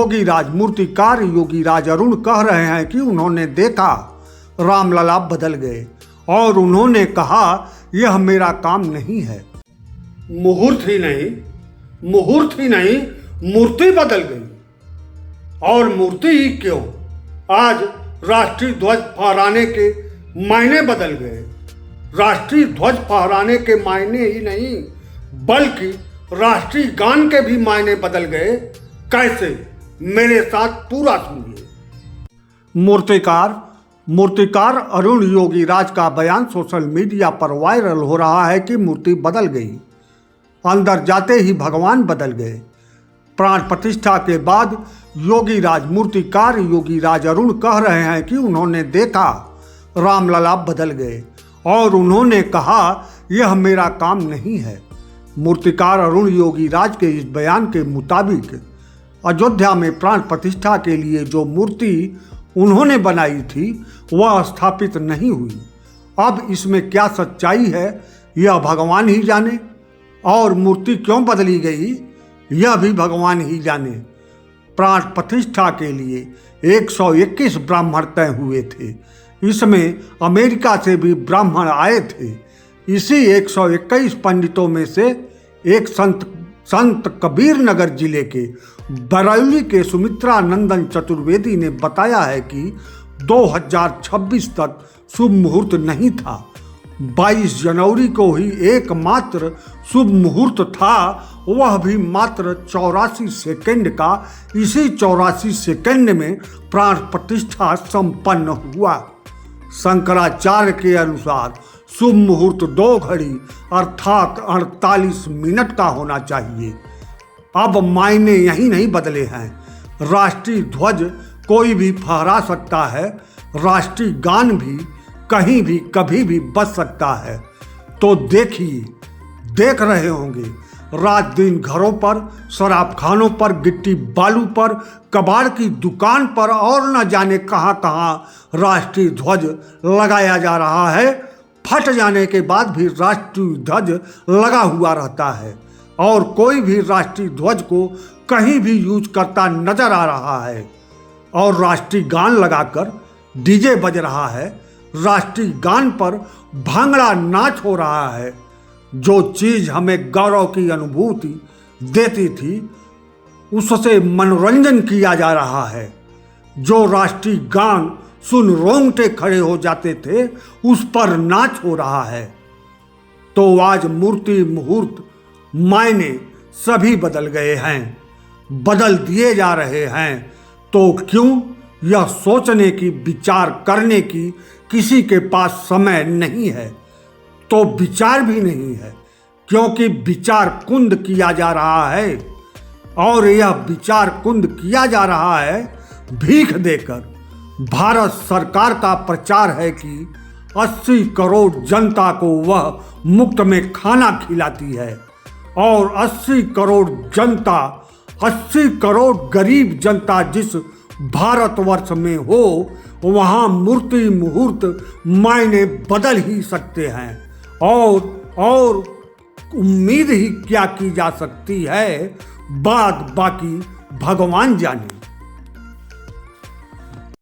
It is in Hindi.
योगीराज मूर्तिकार योगीराज अरुण कह रहे हैं कि उन्होंने देखा रामलला बदल गए और उन्होंने कहा यह मेरा काम नहीं है। मुहूर्त ही नहीं मूर्ति बदल गई। और मूर्ति ही क्यों, आज राष्ट्रीय ध्वज फहराने के मायने बदल गए। राष्ट्रीय ध्वज फहराने के मायने ही नहीं बल्कि राष्ट्रीय गान के भी मायने बदल गए। कैसे, मेरे साथ पूरा सुनिए। मूर्तिकार अरुण योगीराज का बयान सोशल मीडिया पर वायरल हो रहा है कि मूर्ति बदल गई, अंदर जाते ही भगवान बदल गए। प्राण प्रतिष्ठा के बाद योगीराज मूर्तिकार योगीराज अरुण कह रहे हैं कि उन्होंने देखा रामलला बदल गए और उन्होंने कहा यह मेरा काम नहीं है। मूर्तिकार अरुण योगीराज के इस बयान के मुताबिक अयोध्या में प्राण प्रतिष्ठा के लिए जो मूर्ति उन्होंने बनाई थी वह स्थापित नहीं हुई। अब इसमें क्या सच्चाई है यह भगवान ही जाने, और मूर्ति क्यों बदली गई यह भी भगवान ही जाने। प्राण प्रतिष्ठा के लिए 121 ब्राह्मण तय हुए थे। इसमें अमेरिका से भी ब्राह्मण आए थे। इसी 121 पंडितों में से एक संत कबीर नगर जिले के बरौली के सुमित्रा नंदन चतुर्वेदी ने बताया है कि 2026 तक शुभ मुहूर्त नहीं था। 22 जनवरी को ही एकमात्र शुभ मुहूर्त था, वह भी मात्र 84 सेकंड का। इसी 84 सेकंड में प्राण प्रतिष्ठा संपन्न हुआ। शंकराचार्य के अनुसार शुभ मुहूर्त 2 घड़ी अर्थात 48 मिनट का होना चाहिए। अब मायने यही नहीं बदले हैं। राष्ट्रीय ध्वज कोई भी फहरा सकता है, राष्ट्रीय गान भी कहीं भी कभी भी बज सकता है। तो देख रहे होंगे रात दिन घरों पर, शराबखानों पर, गिट्टी बालू पर, कबाड़ की दुकान पर और न जाने कहाँ कहाँ राष्ट्रीय ध्वज लगाया जा रहा है। फट जाने के बाद भी राष्ट्रीय ध्वज लगा हुआ रहता है और कोई भी राष्ट्रीय ध्वज को कहीं भी यूज करता नजर आ रहा है। और राष्ट्रीय गान लगाकर डीजे बज रहा है, राष्ट्रीय गान पर भांगड़ा नाच हो रहा है। जो चीज हमें गौरव की अनुभूति देती थी उससे मनोरंजन किया जा रहा है। जो राष्ट्रीय गान सुन रोंगटे खड़े हो जाते थे उस पर नाच हो रहा है। तो आज मूर्ति मुहूर्त मायने सभी बदल गए हैं, बदल दिए जा रहे हैं। तो क्यों, यह सोचने की, विचार करने की किसी के पास समय नहीं है, तो विचार भी नहीं है, क्योंकि विचार कुंद किया जा रहा है। और यह विचार कुंद किया जा रहा है भीख देकर। भारत सरकार का प्रचार है कि 80 करोड़ जनता को वह मुफ्त में खाना खिलाती है और 80 करोड़ जनता, 80 करोड़ गरीब जनता जिस भारतवर्ष में हो वहाँ मूर्ति मुहूर्त मायने बदल ही सकते हैं। और उम्मीद ही क्या की जा सकती है, बात बाकी भगवान जाने।